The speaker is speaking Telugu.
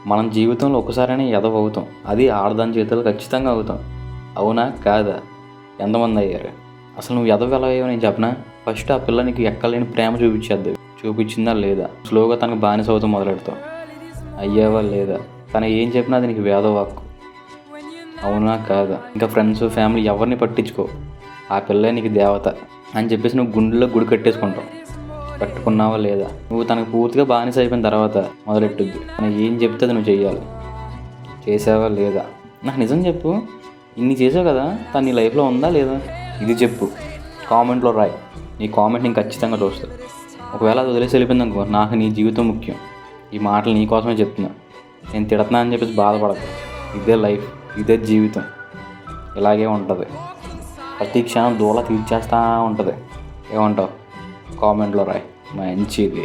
మనం జీవితంలో ఒకసారైనా ఎదవ అవుతాం, అది ఆడదాని చేతులు ఖచ్చితంగా అవుతాం. అవునా కాదా? ఎంతమంది అయ్యారు? అసలు నువ్వు ఎదవ ఎలా అయ్యావు నేను చెప్పనా? ఫస్ట్ ఆ పిల్ల నీకు ఎక్కలేని ప్రేమ చూపించేద్ది. చూపించిందా లేదా? స్లోగా తనకు బానిస అవుతూ మొదలెడతావు. అయ్యావా లేదా? తను ఏం చెప్పినా అది నీకు వేదవాక్కు. అవునా కాదా? ఇంకా ఫ్రెండ్స్ ఫ్యామిలీ ఎవరిని పట్టించుకో, ఆ పిల్లే నీకు దేవత అని చెప్పేసి నువ్వు గుండెల్లో గుడి కట్టేసుకుంటావు. కట్టుకున్నావా లేదా? నువ్వు తనకు పూర్తిగా బానిస అయిపోయిన తర్వాత మొదలెట్టుద్ది. తను ఏం చెప్తే అది నువ్వు చెయ్యాలి. చేసావా లేదా? నాకు నిజం చెప్పు, ఇన్ని చేసావు కదా, తను నీ లైఫ్లో ఉందా లేదా? ఇది చెప్పు, కామెంట్లో రాయి. నీ కామెంట్ నేను ఖచ్చితంగా చూస్తా. ఒకవేళ అది వదిలేసి వెళ్ళిపోయింది అనుకో, నాకు నీ జీవితం ముఖ్యం. ఈ మాటలు నీ కోసమే చెప్తున్నా. నేను తిడుతున్నా అని చెప్పేసి బాధపడదు. ఇదే లైఫ్, ఇదే జీవితం, ఇలాగే ఉంటుంది. ప్రతి క్షణం దూల తీర్చేస్తూ ఉంటుంది. ఏమంటావు? కామెంట్లో రాయి. మంచిది.